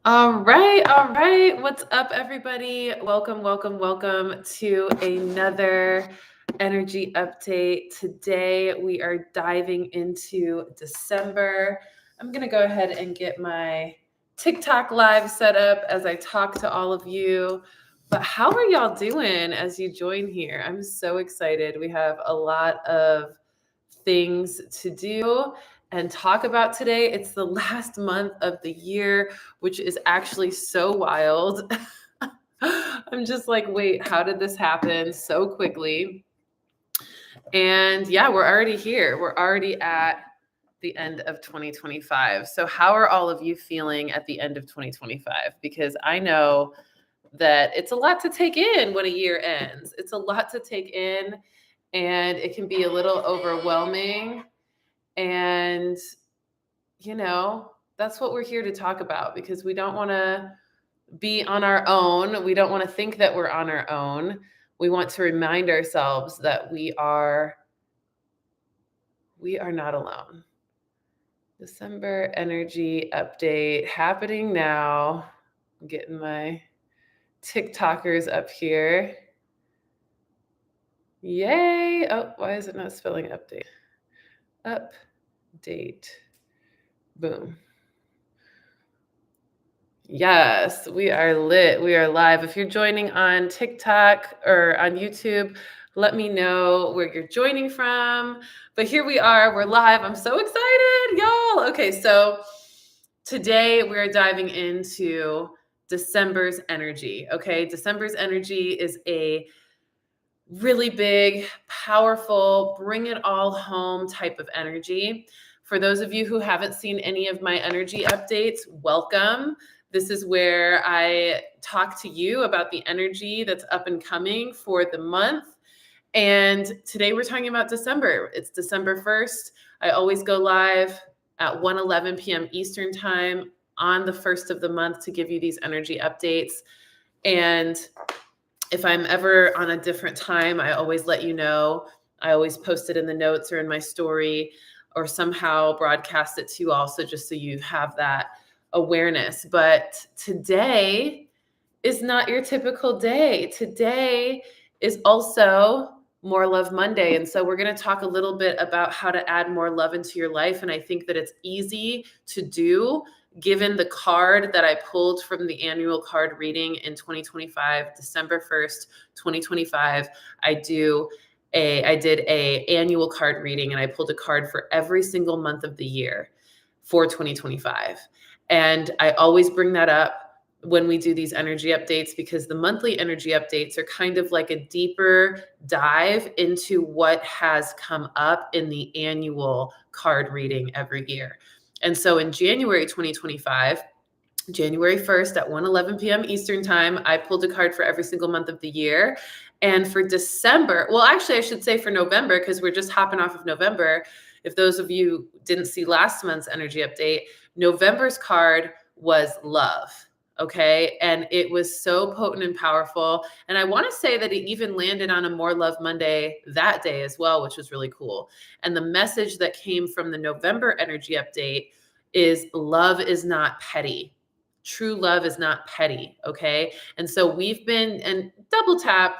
All right, all right. What's up, everybody? Welcome, welcome, welcome to another energy update. Today, we are diving into December. I'm going to go ahead and get my TikTok live set up as I talk to all of you. But how are y'all doing as you join here? I'm so excited. We have a lot of things to do and talk about today. It's the last month of the year, which is actually so wild. I'm just like, wait, how did this happen so quickly? And yeah, we're already here. We're already at the end of 2025. So, how are all of you feeling at the end of 2025? Because I know that it's a lot to take in when a year ends. It's a lot to take in, and it can be a little overwhelming. And, that's what we're here to talk about because we don't want to be on our own. We don't want to think that we're on our own. We want to remind ourselves that we are not alone. December energy update happening now. I'm getting my TikTokers up here. Yay. Oh, why is it not spelling update? Update. Boom. Yes, we are lit. We are live. If you're joining on TikTok or on YouTube, let me know where you're joining from. But here we are. We're live. I'm so excited, y'all. Okay, so today we're diving into December's energy. Okay, December's energy is a really big, powerful, bring it all home type of energy. For those of you who haven't seen any of my energy updates, welcome. This is where I talk to you about the energy that's up and coming for the month. And today we're talking about December. It's December 1st. I always go live at 1:11 p.m. Eastern time on the first of the month to give you these energy updates. And if I'm ever on a different time, I always let you know. I always post it in the notes or in my story or somehow broadcast it to you also just so you have that awareness. But today is not your typical day. Today is also More Love Monday. And so we're going to talk a little bit about how to add more love into your life. And I think that it's easy to do given the card that I pulled from the annual card reading in 2025, December 1st, 2025. I did a annual card reading and I pulled a card for every single month of the year for 2025. And I always bring that up when we do these energy updates because the monthly energy updates are kind of like a deeper dive into what has come up in the annual card reading every year. And so in January 2025, January 1st at 1:11 p.m. Eastern time, I pulled a card for every single month of the year. And for December, well, actually, I should say for November, because we're just hopping off of November. If those of you didn't see last month's energy update, November's card was love. Okay. And it was so potent and powerful. And I want to say that it even landed on a More Love Monday that day as well, which was really cool. And the message that came from the November energy update is love is not petty. True love is not petty. Okay. And so we've been, and double tap,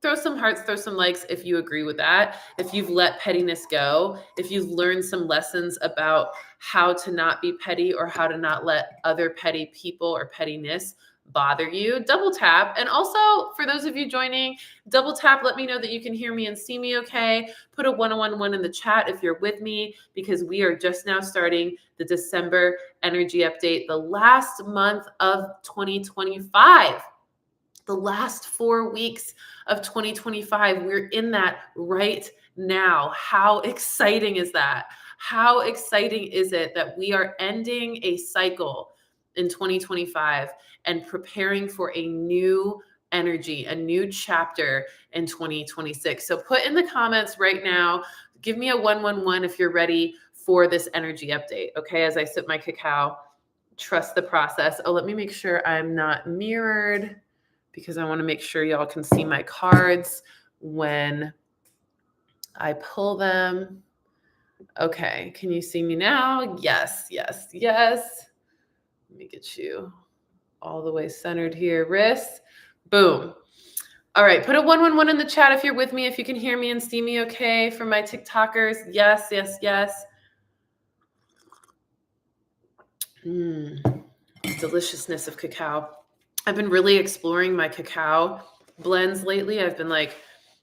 throw some hearts, throw some likes if you agree with that. If you've let pettiness go, if you've learned some lessons about how to not be petty or how to not let other petty people or pettiness bother you, double tap. And also for those of you joining, double tap, let me know that you can hear me and see me okay. Put a 111 in the chat if you're with me, because we are just now starting the December energy update, the last month of 2025. The last 4 weeks of 2025, we're in that right now. How exciting is that? How exciting is it that we are ending a cycle in 2025 and preparing for a new energy, a new chapter in 2026? So put in the comments right now, give me a 111 if you're ready for this energy update. Okay, as I sip my cacao, trust the process. Oh, let me make sure I'm not mirrored, because I want to make sure y'all can see my cards when I pull them. Okay, can you see me now? Yes, yes, yes. Let me get you all the way centered here. Wrist. Boom. All right. Put a 111 in the chat if you're with me, if you can hear me and see me okay. For my TikTokers. Yes, yes, yes. Deliciousness of cacao. I've been really exploring my cacao blends lately. I've been like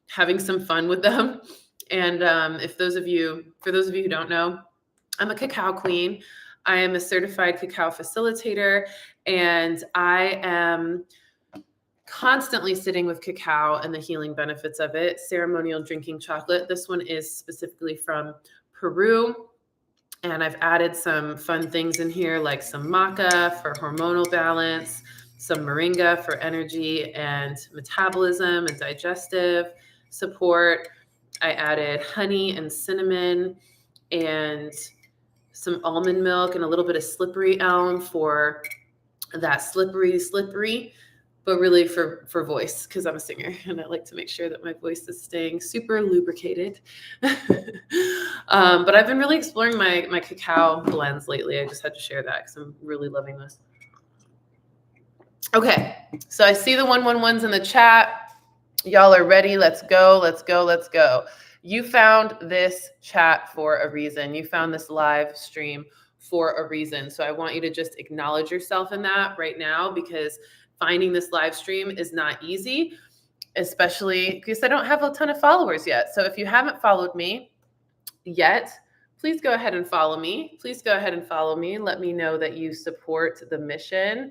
having some fun with them. And for those of you who don't know, I'm a cacao queen. I am a certified cacao facilitator, and I am constantly sitting with cacao and the healing benefits of it. Ceremonial drinking chocolate. This one is specifically from Peru. And I've added some fun things in here, like some maca for hormonal balance, some moringa for energy and metabolism and digestive support. I added honey and cinnamon and some almond milk and a little bit of slippery elm for that slippery, but really for voice, because I'm a singer and I like to make sure that my voice is staying super lubricated. But I've been really exploring my cacao blends lately. I just had to share that because I'm really loving this. Okay, so I see the 111s in the chat. Y'all are ready. Let's go, let's go, let's go. You found this chat for a reason. You found this live stream for a reason. So I want you to just acknowledge yourself in that right now, because finding this live stream is not easy, especially because I don't have a ton of followers yet. So if you haven't followed me yet, please go ahead and follow me. Please go ahead and follow me. Let me know that you support the mission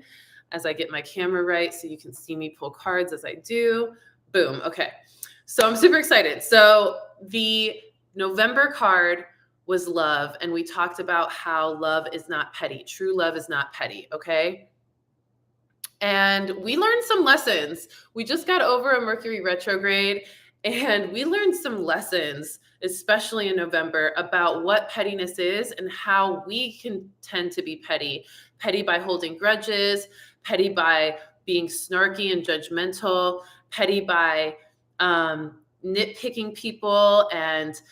as I get my camera right so you can see me pull cards as I do. Boom. Okay. So I'm super excited. So the November card was love, and we talked about how love is not petty. True love is not petty. Okay. And we learned some lessons. We just got over a Mercury retrograde, and we learned some lessons, especially in November, about what pettiness is and how we can tend to be petty. Petty by holding grudges, petty by being snarky and judgmental, petty by nitpicking people and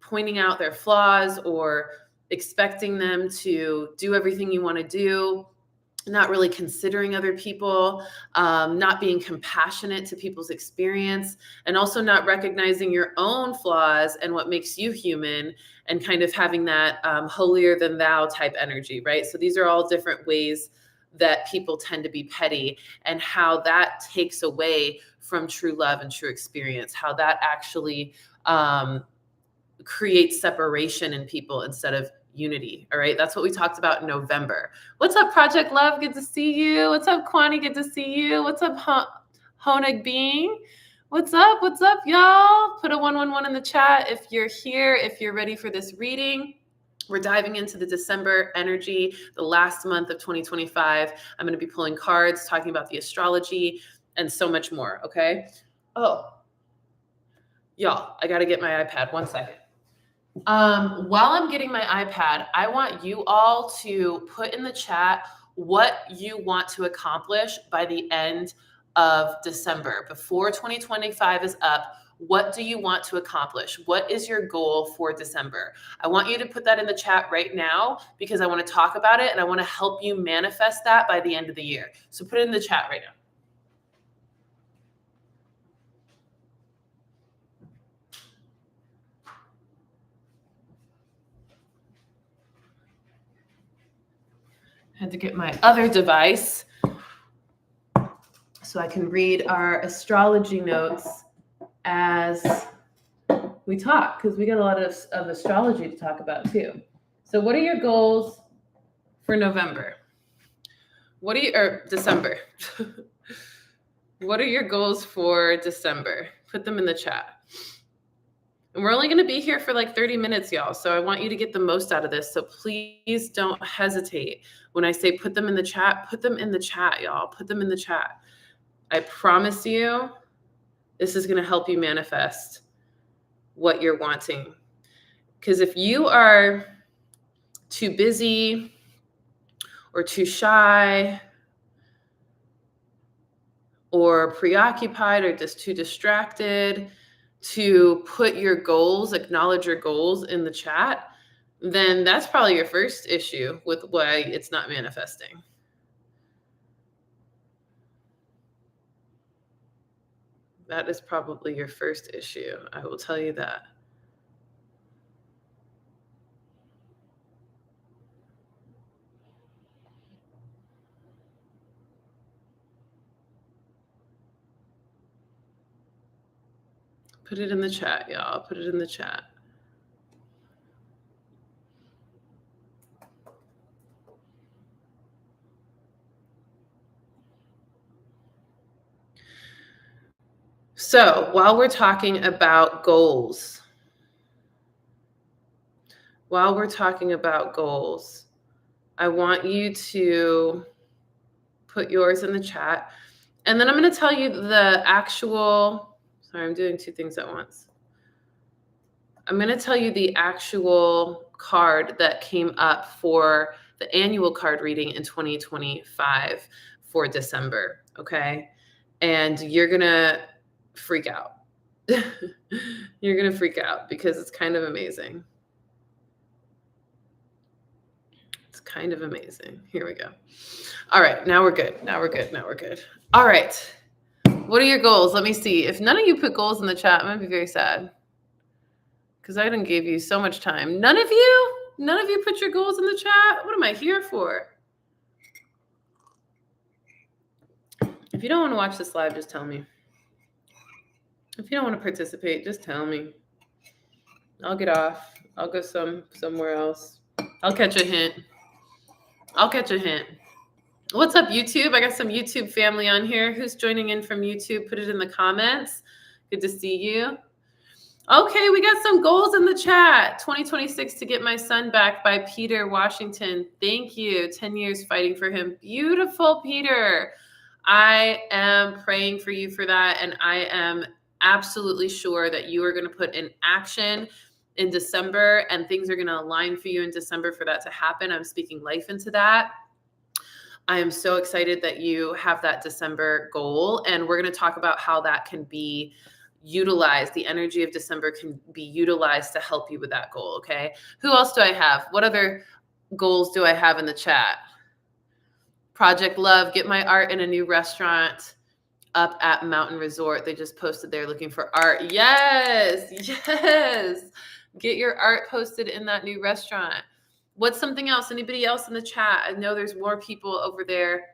pointing out their flaws or expecting them to do everything you want to do, not really considering other people, not being compassionate to people's experience, and also not recognizing your own flaws and what makes you human, and kind of having that holier than thou type energy, right? So these are all different ways that people tend to be petty, and how that takes away from true love and true experience, how that actually creates separation in people instead of unity. All right. That's what we talked about in November. What's up, Project Love? Good to see you. What's up, Kwani? Good to see you. What's up, Honeg Being? What's up? What's up, y'all? Put a 111 in the chat if you're here, if you're ready for this reading. We're diving into the December energy, the last month of 2025. I'm going to be pulling cards, talking about the astrology, and so much more. Okay. Oh, y'all, I got to get my iPad. 1 second. While I'm getting my iPad, I want you all to put in the chat what you want to accomplish by the end of December. Before 2025 is up, what do you want to accomplish? What is your goal for December? I want you to put that in the chat right now, because I want to talk about it and I want to help you manifest that by the end of the year. So put it in the chat right now. I had to get my other device so I can read our astrology notes as we talk, because we got a lot of astrology to talk about too. So what are your goals for November? Or December? What are your goals for December? Put them in the chat. And we're only going to be here for like 30 minutes, y'all. So I want you to get the most out of this. So please don't hesitate. When I say put them in the chat, put them in the chat, y'all. Put them in the chat. I promise you, this is going to help you manifest what you're wanting. Because if you are too busy or too shy or preoccupied or just too distracted to put your goals, acknowledge your goals in the chat, then that's probably your first issue with why it's not manifesting. That is probably your first issue. I will tell you that. Put it in the chat, y'all. Put it in the chat. So while we're talking about goals, I want you to put yours in the chat. And then I'm going to tell you the actual, sorry, I'm doing two things at once. I'm going to tell you the actual card that came up for the annual card reading in 2025 for December. Okay. And you're going to freak out. You're going to freak out because it's kind of amazing. It's kind of amazing. Here we go. All right. Now we're good. All right. What are your goals? Let me see. If none of you put goals in the chat, I'm going to be very sad. Because I didn't give you so much time. None of you put your goals in the chat? What am I here for? If you don't want to watch this live, just tell me. If you don't want to participate, just tell me. I'll get off. I'll go somewhere else. I'll catch a hint. What's up, YouTube? I got some YouTube family on here. Who's joining in from YouTube? Put it in the comments. Good to see you. Okay, we got some goals in the chat. 2026 to get my son back by Peter Washington. Thank you. 10 years fighting for him. Beautiful, Peter. I am praying for you for that. And I am absolutely sure that you are going to put in action in December and things are going to align for you in December for that to happen. I'm speaking life into that. I am so excited that you have that December goal. And we're going to talk about how that can be utilized. The energy of December can be utilized to help you with that goal. Okay. Who else do I have? What other goals do I have in the chat? Project Love, get my art in a new restaurant up at Mountain Resort. They just posted they're looking for art. Yes. Get your art posted in that new restaurant. What's something else? Anybody else in the chat? I know there's more people over there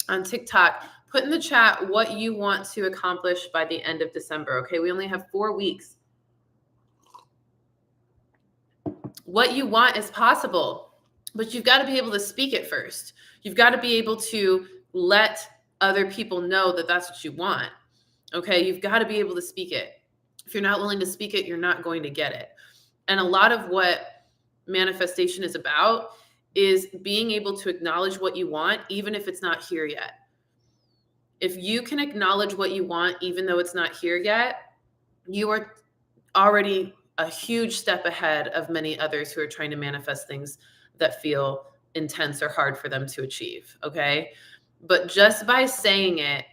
on TikTok. Put in the chat what you want to accomplish by the end of December. Okay, we only have 4 weeks. What you want is possible, but you've got to be able to speak it first. You've got to be able to let other people know that that's what you want. Okay, you've got to be able to speak it. If you're not willing to speak it, you're not going to get it. And a lot of what manifestation is about is being able to acknowledge what you want, even if it's not here yet. If you can acknowledge what you want, even though it's not here yet, you are already a huge step ahead of many others who are trying to manifest things that feel intense or hard for them to achieve. Okay. But just by saying it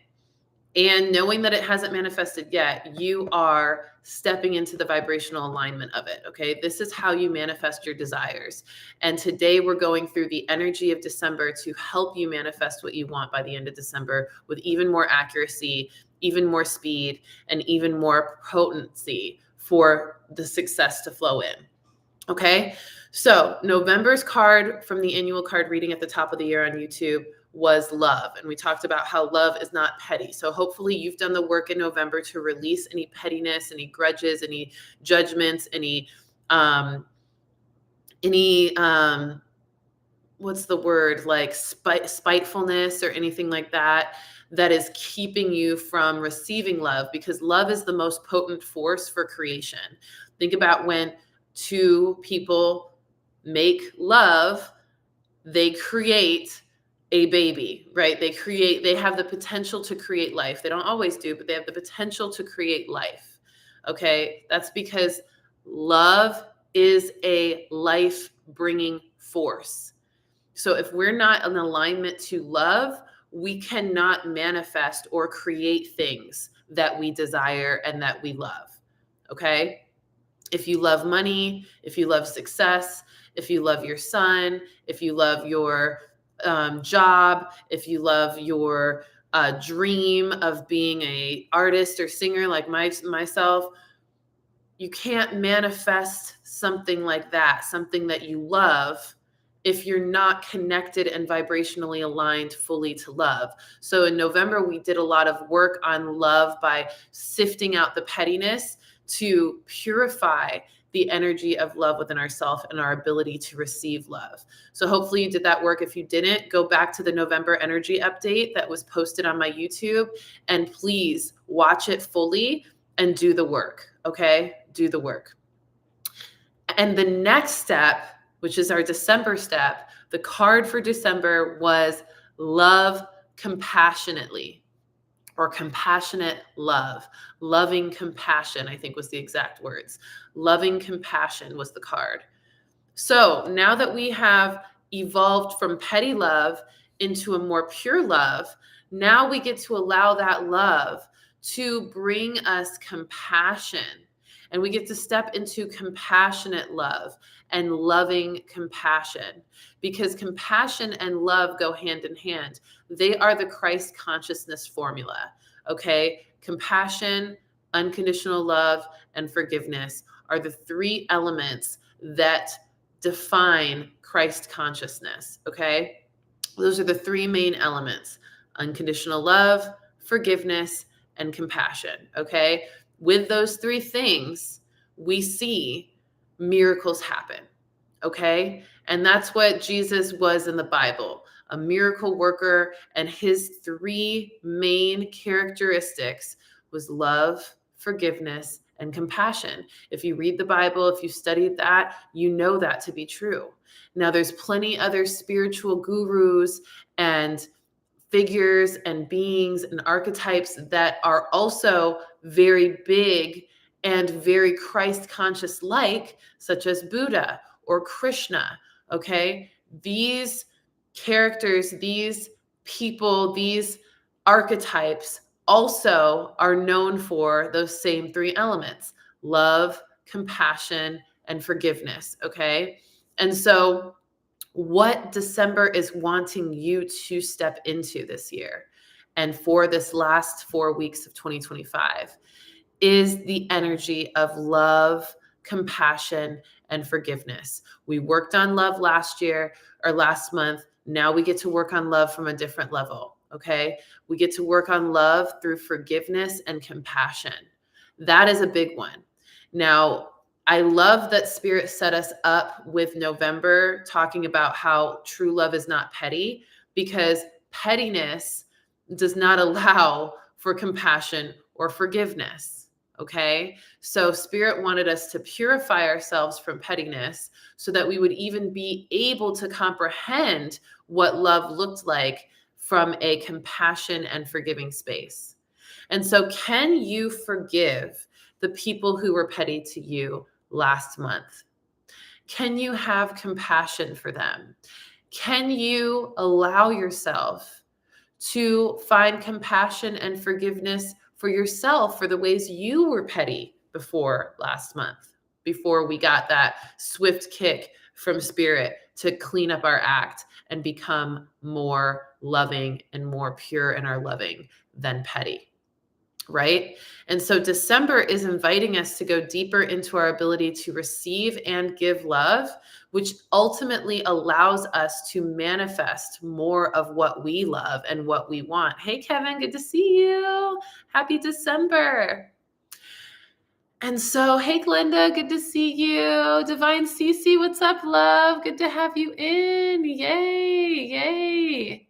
and knowing that it hasn't manifested yet, you are stepping into the vibrational alignment of it. Okay. This is how you manifest your desires. And today we're going through the energy of December to help you manifest what you want by the end of December with even more accuracy, even more speed, and even more potency for the success to flow in. Okay. So November's card from the annual card reading at the top of the year on YouTube was love. And we talked about how love is not petty. So hopefully you've done the work in November to release any pettiness, any grudges, any judgments, any what's the word, like spitefulness or anything like that is keeping you from receiving love, because love is the most potent force for creation. Think about when two people make love, they create a baby, right? They have the potential to create life. They don't always do, but they have the potential to create life. Okay. That's because love is a life bringing force. So if we're not in alignment to love, we cannot manifest or create things that we desire and that we love. Okay. If you love money, if you love success, if you love your son, if you love your job, if you love your dream of being a artist or singer like myself, you can't manifest something like that, something that you love, if you're not connected and vibrationally aligned fully to love. So in November, we did a lot of work on love by sifting out the pettiness to purify the energy of love within ourselves and our ability to receive love. So hopefully you did that work. If you didn't, go back to the November energy update that was posted on my YouTube, and please watch it fully and do the work. Okay? Do the work. And the next step, which is our December step, the card for December was love compassionately, or compassionate love. Loving compassion, I think was the exact words. Loving compassion was the card. So now that we have evolved from petty love into a more pure love, now we get to allow that love to bring us compassion. And we get to step into compassionate love and loving compassion, because compassion and love go hand in hand. They are the Christ consciousness formula. Okay? Compassion, unconditional love, and forgiveness are the three elements that define Christ consciousness. Okay? Those are the three main elements: unconditional love, forgiveness, and compassion. Okay? With those three things, we see miracles happen. Okay? And that's what Jesus was in the Bible, a miracle worker. And his three main characteristics was love, forgiveness, and compassion. If you read the Bible, if you studied that, you know that to be true. Now, there's plenty other spiritual gurus and figures and beings and archetypes that are also very big and very Christ conscious like, such as Buddha or Krishna. Okay? These characters, these people, these archetypes also are known for those same three elements: love, compassion, and forgiveness. Okay? And so what December is wanting you to step into this year and for this last 4 weeks of 2025 is the energy of love, compassion, and forgiveness. We worked on love last year or last month. Now we get to work on love from a different level. Okay? We get to work on love through forgiveness and compassion. That is a big one. Now, I love that Spirit set us up with November talking about how true love is not petty, because pettiness does not allow for compassion or forgiveness. Okay? So Spirit wanted us to purify ourselves from pettiness so that we would even be able to comprehend what love looked like from a compassion and forgiving space. And so, can you forgive the people who were petty to you last month? Can you have compassion for them? Can you allow yourself to find compassion and forgiveness for yourself for the ways you were petty before last month, before we got that swift kick from Spirit to clean up our act and become more loving and more pure in our loving than petty? Right? And so December is inviting us to go deeper into our ability to receive and give love, which ultimately allows us to manifest more of what we love and what we want. Hey, Kevin, good to see you. Happy December. And so, hey, Glenda, good to see you. Divine Cece, what's up, love? Good to have you in. Yay, yay.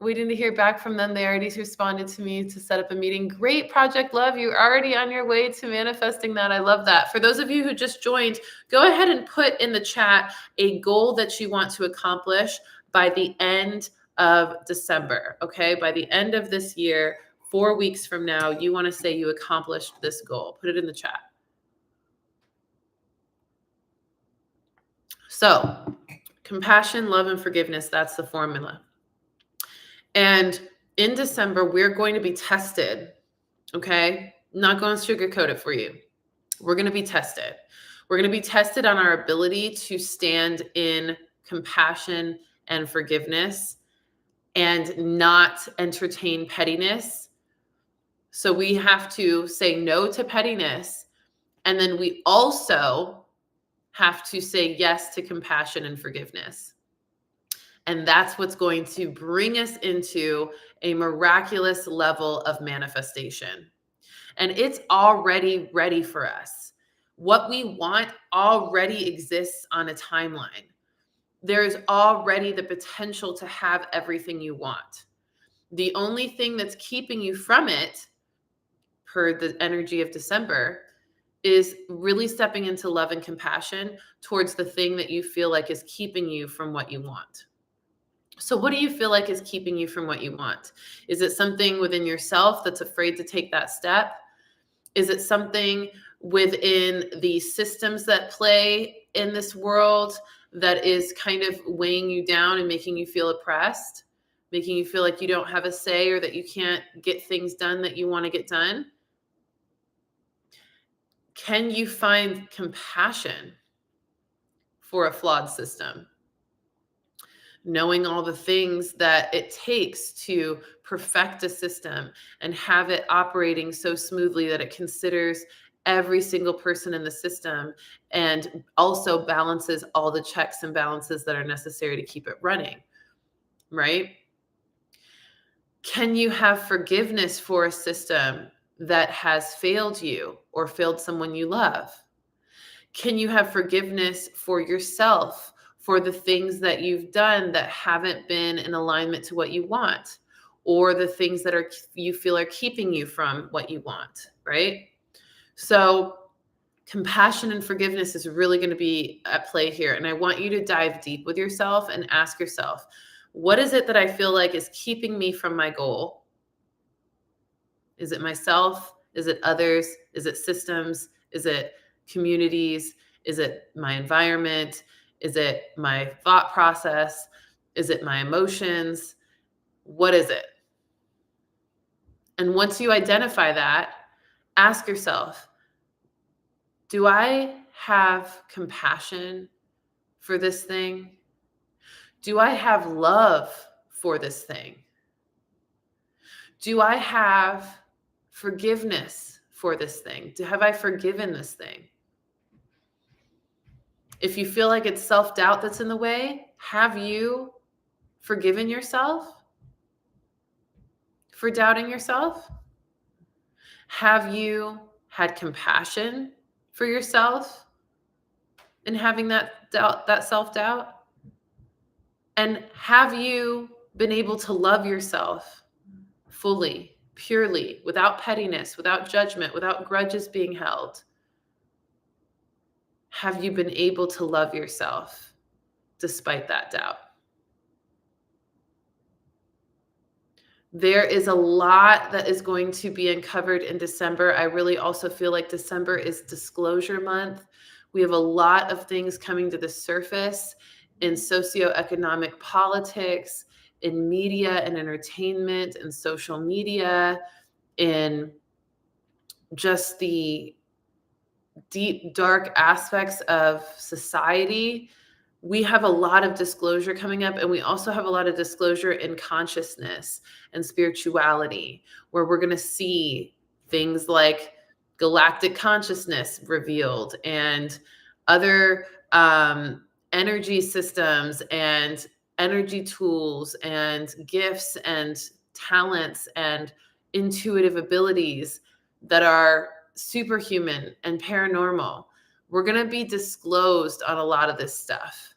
Waiting to hear back from them. They already responded to me to set up a meeting. Great, Project Love. You're already on your way to manifesting that. I love that. For those of you who just joined, go ahead and put in the chat a goal that you want to accomplish by the end of December. Okay, by the end of this year, 4 weeks from now, you want to say you accomplished this goal. Put it in the chat. So, compassion, love, and forgiveness, that's the formula. And in December, we're going to be tested. Okay? I'm not going to sugarcoat it for you. we're going to be tested. We're going to be tested on our ability to stand in compassion and forgiveness and not entertain pettiness. So we have to say no to pettiness. And then we also have to say yes to compassion and forgiveness. And that's what's going to bring us into a miraculous level of manifestation. And it's already ready for us. What we want already exists on a timeline. There's already the potential to have everything you want. The only thing that's keeping you from it, per the energy of December, is really stepping into love and compassion towards the thing that you feel like is keeping you from what you want. So what do you feel like is keeping you from what you want? Is it something within yourself that's afraid to take that step? Is it something within the systems that play in this world that is kind of weighing you down and making you feel oppressed, making you feel like you don't have a say or that you can't get things done that you want to get done? Can you find compassion for a flawed system? Knowing all the things that it takes to perfect a system and have it operating so smoothly that it considers every single person in the system and also balances all the checks and balances that are necessary to keep it running, right? Can you have forgiveness for a system that has failed you or failed someone you love? Can you have forgiveness for yourself for the things that you've done that haven't been in alignment to what you want, or the things that are you feel are keeping you from what you want, right? So compassion and forgiveness is really going to be at play here. And I want you to dive deep with yourself and ask yourself, what is it that I feel like is keeping me from my goal? Is it myself? Is it others? Is it systems? Is it communities? Is it my environment? Is it my thought process? Is it my emotions? What is it? And once you identify that, ask yourself, do I have compassion for this thing? Do I have love for this thing? Do I have forgiveness for this thing? Have I forgiven this thing? If you feel like it's self-doubt that's in the way, have you forgiven yourself for doubting yourself? Have you had compassion for yourself in having that doubt, that self-doubt? And have you been able to love yourself fully, purely, without pettiness, without judgment, without grudges being held? Have you been able to love yourself despite that doubt? There is a lot that is going to be uncovered in December. I really also feel like December is disclosure month. We have a lot of things coming to the surface in socioeconomic politics, in media and entertainment, and social media, in just the deep, dark aspects of society. We have a lot of disclosure coming up, and we also have a lot of disclosure in consciousness and spirituality, where we're going to see things like galactic consciousness revealed and other energy systems and energy tools and gifts and talents and intuitive abilities that are superhuman and paranormal. We're going to be disclosed on a lot of this stuff.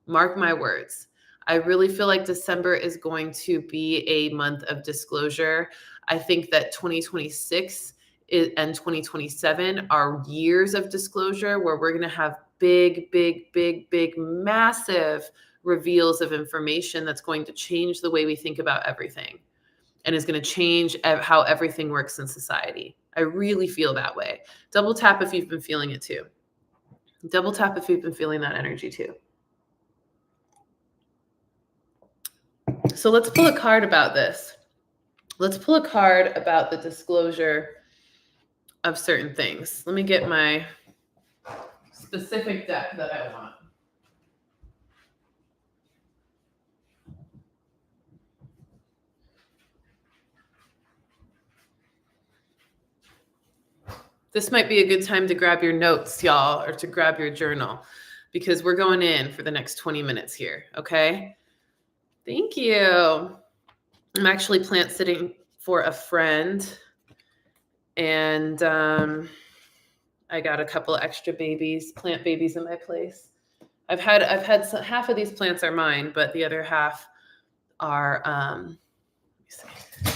Mark my words. I really feel like December is going to be a month of disclosure. I think that 2026 and 2027 are years of disclosure where we're going to have big, big, big, big, massive reveals of information that's going to change the way we think about everything and is going to change how everything works in society. I really feel that way. Double tap if you've been feeling it too. Double tap if you've been feeling that energy too. So let's pull a card about this. Let's pull a card about the disclosure of certain things. Let me get my specific deck that I want. This might be a good time to grab your notes, y'all, or to grab your journal, because we're going in for the next 20 minutes here, okay? Thank you. I'm actually plant sitting for a friend, and I got a couple extra plant babies in my place. I've had half of these plants are mine, but the other half are let me see,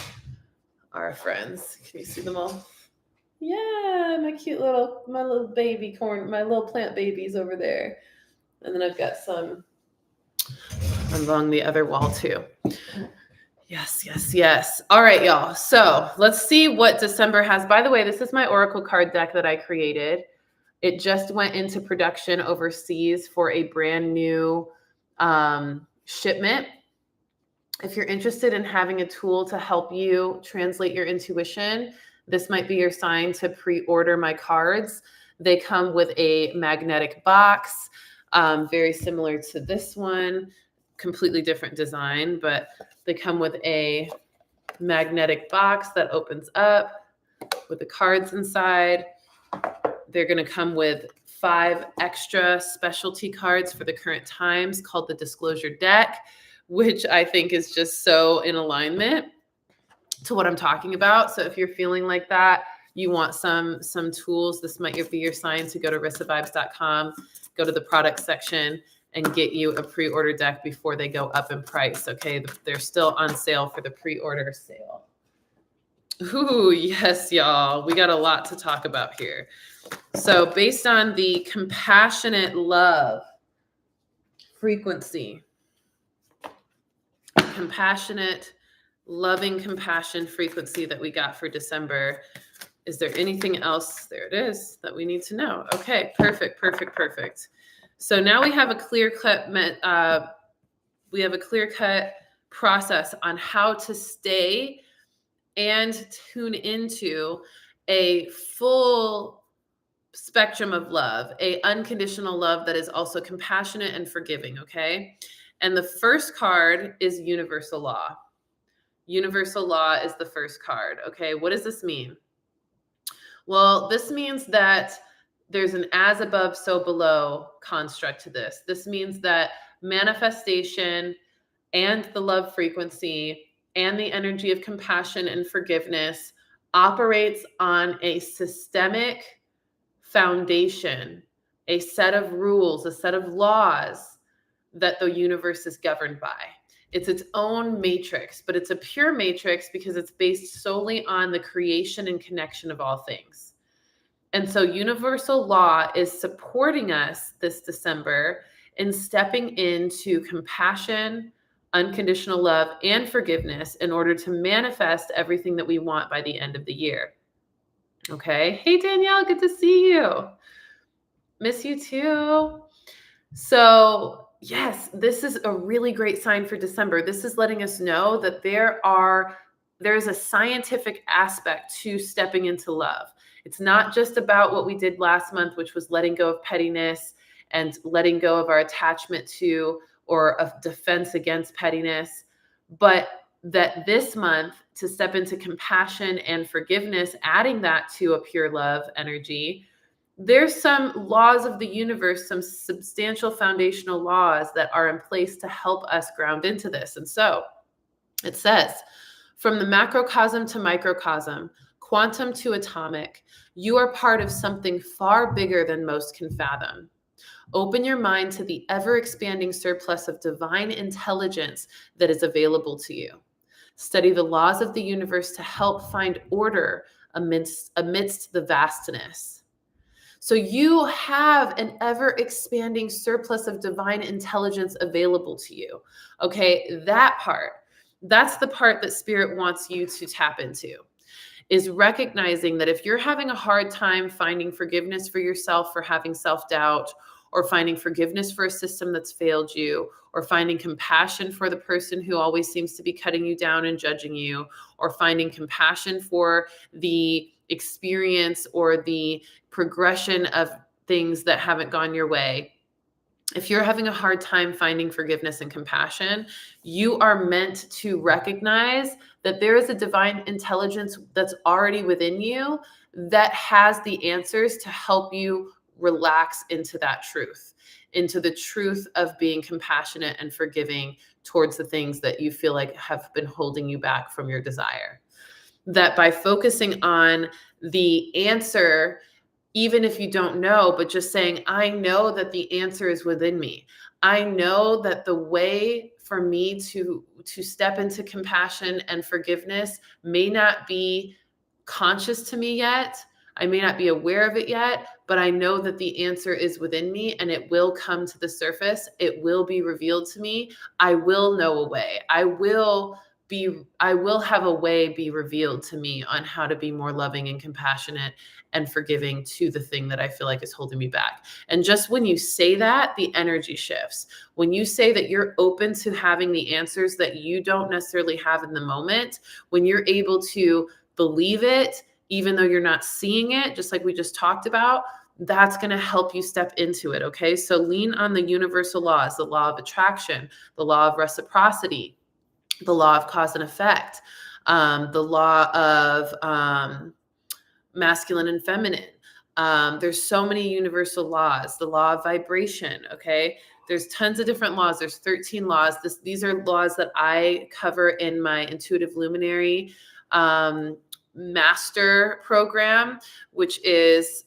are friends. Can you see them all? Yeah, my little baby corn, my little plant babies over there. And then I've got some along the other wall too. Yes, yes, yes. All right, y'all. So let's see what December has. By the way, this is my Oracle card deck that I created. It just went into production overseas for a brand new shipment. If you're interested in having a tool to help you translate your intuition, this might be your sign to pre-order my cards. They come with a magnetic box, very similar to this one, completely different design, but they come with a magnetic box that opens up with the cards inside. They're going to come with 5 extra specialty cards for the current times called the Disclosure Deck, which I think is just so in alignment to what I'm talking about. So if you're feeling like that, you want some tools, this might be your sign to go to rissavibes.com, go to the product section, and get you a pre-order deck before they go up in price. Okay, they're still on sale for the pre-order sale. Ooh, yes, y'all. We got a lot to talk about here. So based on the compassionate love frequency, compassionate, loving compassion frequency that we got for December, is there anything else? There it is that we need to know. Okay, perfect, perfect, perfect. So now we have a clear-cut process on how to stay and tune into a full spectrum of love, a unconditional love that is also compassionate and forgiving, okay? And the first card is universal law. Universal law is the first card, okay? What does this mean? Well, this means that there's an as above, so below construct to this. This means that manifestation and the love frequency and the energy of compassion and forgiveness operates on a systemic foundation, a set of rules, a set of laws that the universe is governed by. It's its own matrix, but it's a pure matrix because it's based solely on the creation and connection of all things. And so universal law is supporting us this December in stepping into compassion, unconditional love, and forgiveness in order to manifest everything that we want by the end of the year. Okay. Hey, Danielle, good to see you. Miss you too. So yes, this is a really great sign for December. This is letting us know that there's a scientific aspect to stepping into love. It's not just about what we did last month, which was letting go of pettiness and letting go of our attachment to or of defense against pettiness, but that this month to step into compassion and forgiveness, adding that to a pure love energy, there's some laws of the universe, some substantial foundational laws that are in place to help us ground into this. And so it says, from the macrocosm to microcosm, quantum to atomic, you are part of something far bigger than most can fathom. Open your mind to the ever-expanding surplus of divine intelligence that is available to you. Study the laws of the universe to help find order amidst the vastness. So you have an ever-expanding surplus of divine intelligence available to you. Okay, that's the part that Spirit wants you to tap into, is recognizing that if you're having a hard time finding forgiveness for yourself for having self-doubt, or finding forgiveness for a system that's failed you, or finding compassion for the person who always seems to be cutting you down and judging you, or finding compassion for the experience or the progression of things that haven't gone your way, if you're having a hard time finding forgiveness and compassion, you are meant to recognize that there is a divine intelligence that's already within you that has the answers to help you relax into that truth, into the truth of being compassionate and forgiving towards the things that you feel like have been holding you back from your desire. That by focusing on the answer, even if you don't know, but just saying, I know that the answer is within me. I know that the way for me to step into compassion and forgiveness may not be conscious to me yet. I may not be aware of it yet, but I know that the answer is within me and it will come to the surface. It will be revealed to me. I will know a way. I will have a way be revealed to me on how to be more loving and compassionate and forgiving to the thing that I feel like is holding me back. And just when you say that, the energy shifts. When you say that you're open to having the answers that you don't necessarily have in the moment, when you're able to believe it, even though you're not seeing it, just like we just talked about, that's going to help you step into it. Okay. So lean on the universal laws, the law of attraction, the law of reciprocity, the law of cause and effect, the law of masculine and feminine. There's so many universal laws, the law of vibration. Okay. There's tons of different laws. There's 13 laws. These are laws that I cover in my Intuitive Luminary master program, which is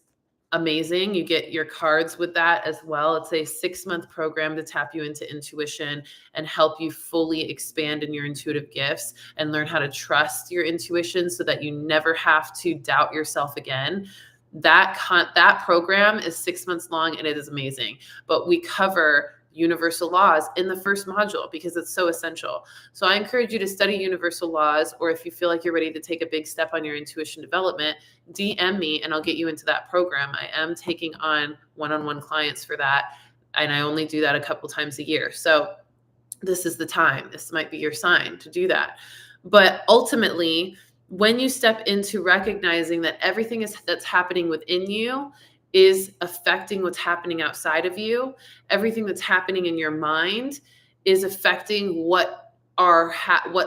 amazing. You get your cards with that as well. It's a 6-month program to tap you into intuition and help you fully expand in your intuitive gifts and learn how to trust your intuition so that you never have to doubt yourself again. That program is 6 months long and it is amazing. But we cover universal laws in the first module because it's so essential. So I encourage you to study universal laws, or if you feel like you're ready to take a big step on your intuition development, DM me and I'll get you into that program. I am taking on one-on-one clients for that, and I only do that a couple times a year. So this is the time. This might be your sign to do that. But ultimately, when you step into recognizing that everything that's happening within you is affecting what's happening outside of you, everything that's happening in your mind is affecting what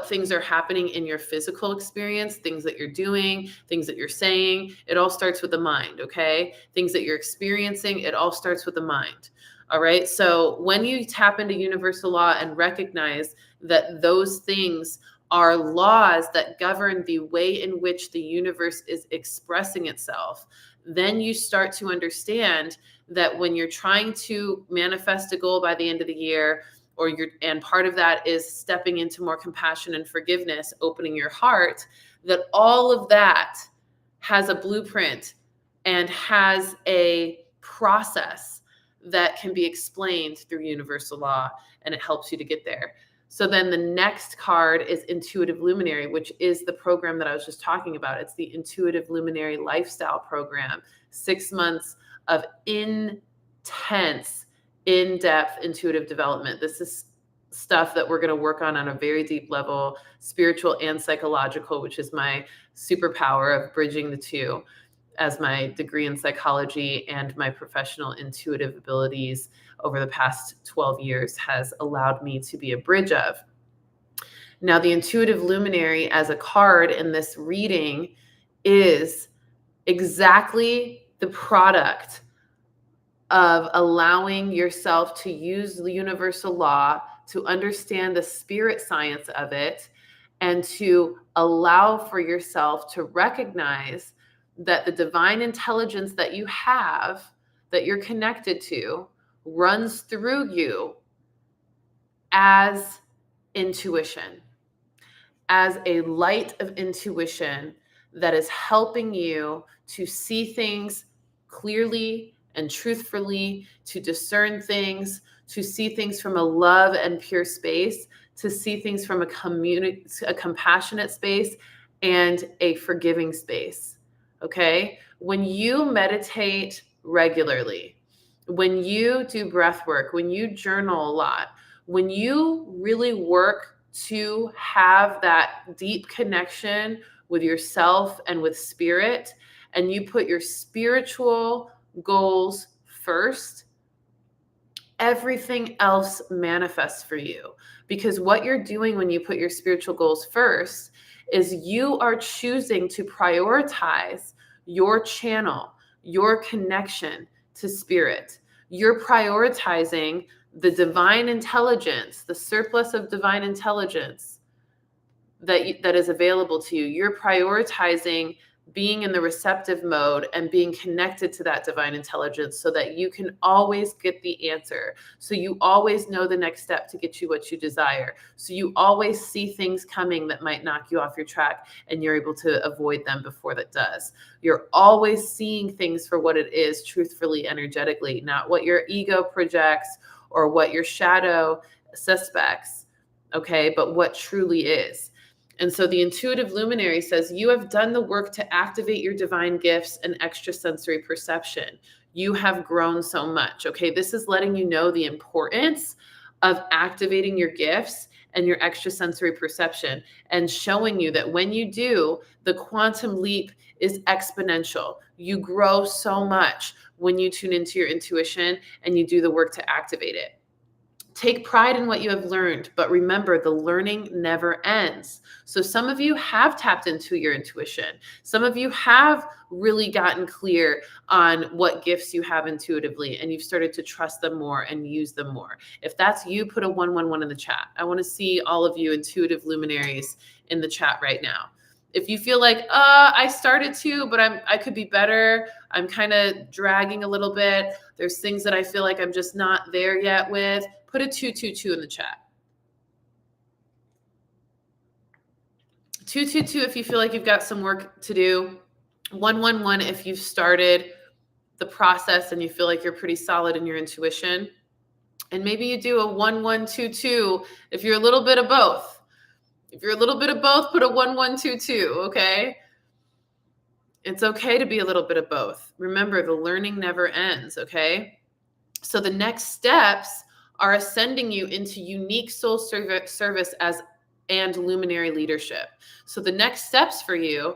things are happening in your physical experience, things that you're doing, things that you're saying. It all starts with the mind, okay? Things that you're experiencing, it all starts with the mind. All right. So when you tap into universal law and recognize that those things are laws that govern the way in which the universe is expressing itself, then you start to understand that when you're trying to manifest a goal by the end of the year, and part of that is stepping into more compassion and forgiveness, opening your heart, that all of that has a blueprint and has a process that can be explained through universal law, and it helps you to get there. So then the next card is Intuitive Luminary, which is the program that I was just talking about. It's the Intuitive Luminary Lifestyle Program, 6 months of intense, in-depth intuitive development. This is stuff that we're going to work on a very deep level, spiritual and psychological, which is my superpower of bridging the two, as my degree in psychology and my professional intuitive abilities over the past 12 years has allowed me to be a bridge of. Now, the Intuitive Luminary as a card in this reading is exactly the product of allowing yourself to use the universal law, to understand the spirit science of it, and to allow for yourself to recognize that the divine intelligence that you have, that you're connected to, runs through you as intuition, as a light of intuition that is helping you to see things clearly and truthfully, to discern things, to see things from a love and pure space, to see things from a compassionate space and a forgiving space. Okay? When you meditate regularly, when you do breath work, when you journal a lot, when you really work to have that deep connection with yourself and with spirit, and you put your spiritual goals first, everything else manifests for you. Because what you're doing when you put your spiritual goals first is you are choosing to prioritize your channel, your connection to spirit. You're prioritizing the divine intelligence, the surplus of divine intelligence that is available to you. You're prioritizing being in the receptive mode and being connected to that divine intelligence so that you can always get the answer. So you always know the next step to get you what you desire. So you always see things coming that might knock you off your track and you're able to avoid them before that does. You're always seeing things for what it is, truthfully, energetically, not what your ego projects or what your shadow suspects, okay, but what truly is. And so the intuitive luminary says, you have done the work to activate your divine gifts and extrasensory perception. You have grown so much. Okay. This is letting you know the importance of activating your gifts and your extrasensory perception and showing you that when you do, the quantum leap is exponential. You grow so much when you tune into your intuition and you do the work to activate it. Take pride in what you have learned, but remember, the learning never ends. So some of you have tapped into your intuition. Some of you have really gotten clear on what gifts you have intuitively, and you've started to trust them more and use them more. If that's you, put a 111 in the chat. I want to see all of you intuitive luminaries in the chat right now. If you feel like, I started to, but I could be better. I'm kind of dragging a little bit. There's things that I feel like I'm just not there yet with. Put a 222 in the chat. 222 if you feel like you've got some work to do. 111 if you've started the process and you feel like you're pretty solid in your intuition. And maybe you do a 1122 if you're a little bit of both. If you're a little bit of both, put a 1122, okay? It's okay to be a little bit of both. Remember, the learning never ends, okay? So the next steps are ascending you into unique soul service and luminary leadership. So the next steps for you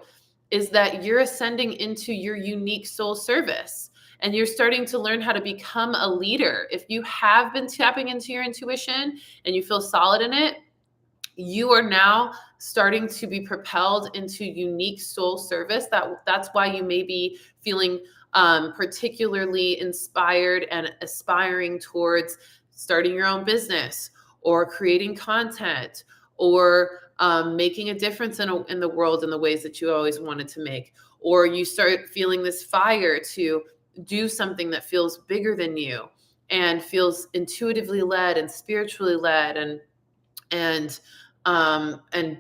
is that you're ascending into your unique soul service and you're starting to learn how to become a leader. If you have been tapping into your intuition and you feel solid in it, you are now starting to be propelled into unique soul service. That's why you may be feeling particularly inspired and aspiring towards starting your own business or creating content or making a difference in the world in the ways that you always wanted to make. Or you start feeling this fire to do something that feels bigger than you and feels intuitively led and spiritually led and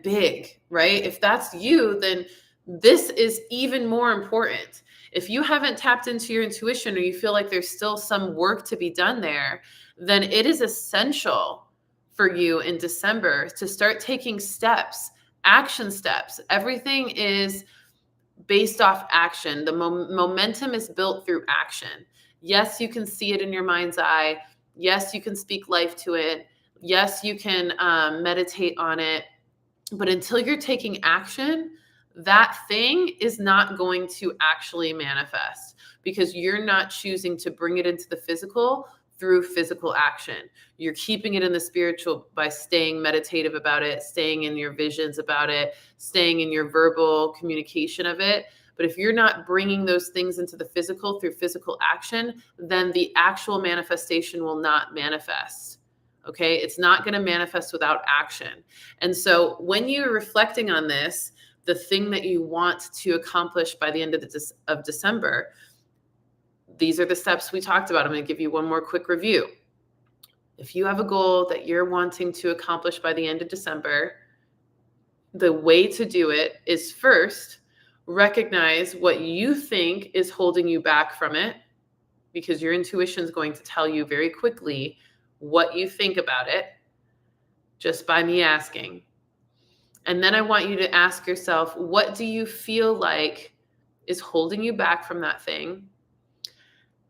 big, right? If that's you, then this is even more important. If you haven't tapped into your intuition or you feel like there's still some work to be done there, then it is essential for you in December to start taking steps, action steps. Everything is based off action. The momentum is built through action. Yes, you can see it in your mind's eye. Yes, you can speak life to it. Yes, you can meditate on it. But until you're taking action, that thing is not going to actually manifest because you're not choosing to bring it into the physical through physical action. You're keeping it in the spiritual by staying meditative about it, staying in your visions about it, staying in your verbal communication of it. But if you're not bringing those things into the physical through physical action, then the actual manifestation will not manifest. Okay, it's not going to manifest without action. And so when you're reflecting on this, the thing that you want to accomplish by the end of December, these are the steps we talked about. I'm going to give you one more quick review. If you have a goal that you're wanting to accomplish by the end of December, the way to do it is first recognize what you think is holding you back from it, because your intuition is going to tell you very quickly what you think about it just by me asking. And then I want you to ask yourself, what do you feel like is holding you back from that thing?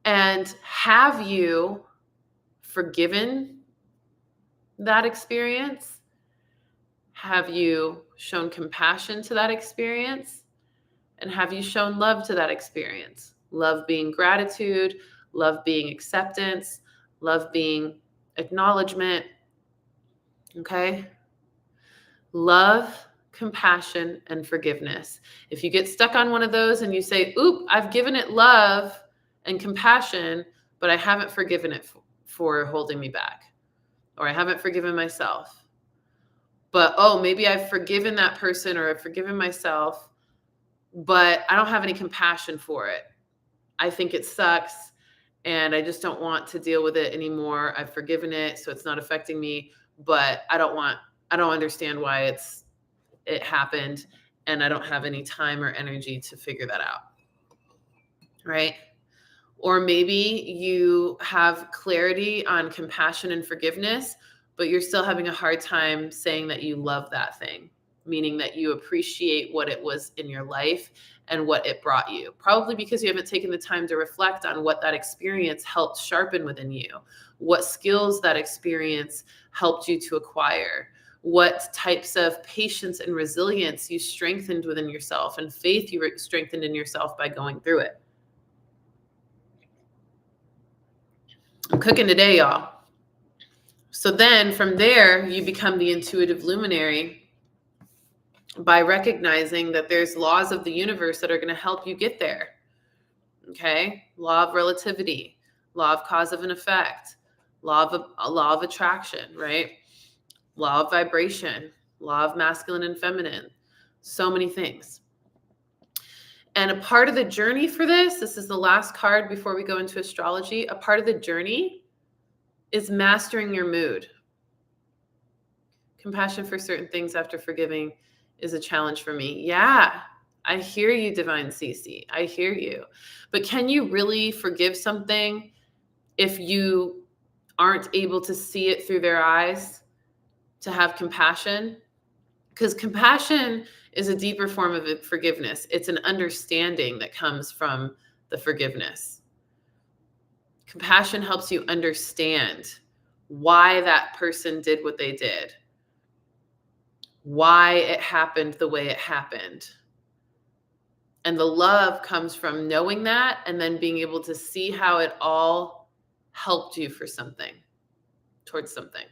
And have you forgiven that experience? Have you shown compassion to that experience? And have you shown love to that experience? Love being gratitude, love being acceptance, love being acknowledgement. Okay? Love, compassion, and forgiveness. If you get stuck on one of those and you say, oop, I've given it love and compassion, but I haven't forgiven it for holding me back, or I haven't forgiven myself. But, oh, maybe I've forgiven that person or I've forgiven myself, but I don't have any compassion for it. I think it sucks and I just don't want to deal with it anymore. I've forgiven it, so it's not affecting me, but I don't understand why it happened, and I don't have any time or energy to figure that out. Right? Or maybe you have clarity on compassion and forgiveness, but you're still having a hard time saying that you love that thing, meaning that you appreciate what it was in your life and what it brought you. Probably because you haven't taken the time to reflect on what that experience helped sharpen within you, what skills that experience helped you to acquire, what types of patience and resilience you strengthened within yourself, and faith you strengthened in yourself by going through it. I'm cooking today, y'all. So then from there, you become the intuitive luminary by recognizing that there's laws of the universe that are going to help you get there. Okay? Law of relativity, law of cause of an effect, law of attraction, right? Law of vibration, law of masculine and feminine, so many things. And a part of the journey for this is the last card before we go into astrology. A part of the journey is mastering your mood. Compassion for certain things after forgiving is a challenge for me. Yeah, I hear you, Divine Cece. I hear you. But can you really forgive something if you aren't able to see it through their eyes to have compassion? Because compassion is a deeper form of forgiveness. It's an understanding that comes from the forgiveness. Compassion helps you understand why that person did what they did, why it happened the way it happened. And the love comes from knowing that and then being able to see how it all helped you for something, towards something.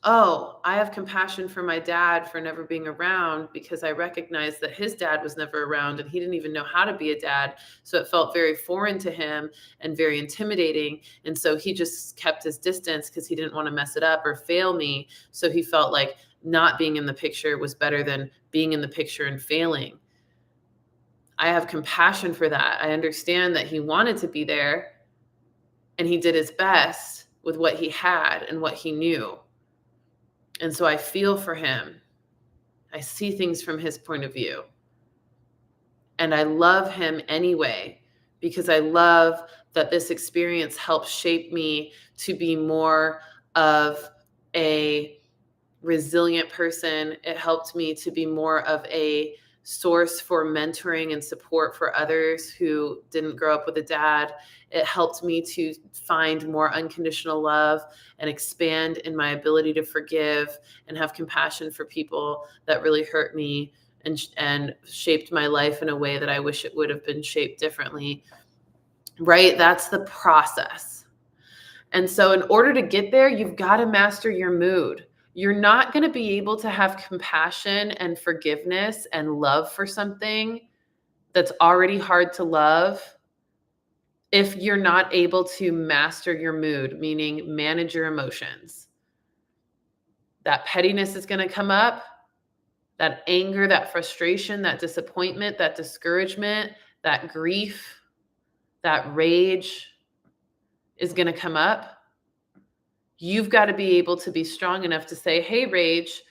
Oh, I have compassion for my dad for never being around because I recognized that his dad was never around and he didn't even know how to be a dad. So it felt very foreign to him and very intimidating. And so he just kept his distance because he didn't want to mess it up or fail me. So he felt like not being in the picture was better than being in the picture and failing. I have compassion for that. I understand that he wanted to be there and he did his best with what he had and what he knew. And so I feel for him. I see things from his point of view. And I love him anyway, because I love that this experience helped shape me to be more of a resilient person. It helped me to be more of a source for mentoring and support for others who didn't grow up with a dad. It helped me to find more unconditional love and expand in my ability to forgive and have compassion for people that really hurt me and shaped my life in a way that I wish it would have been shaped differently. Right? That's the process. And so in order to get there, you've got to master your mood. You're not going to be able to have compassion and forgiveness and love for something that's already hard to love if you're not able to master your mood, meaning manage your emotions. That pettiness is going to come up, that anger, that frustration, that disappointment, that discouragement, that grief, that rage is going to come up. You've got to be able to be strong enough to say, hey, rage,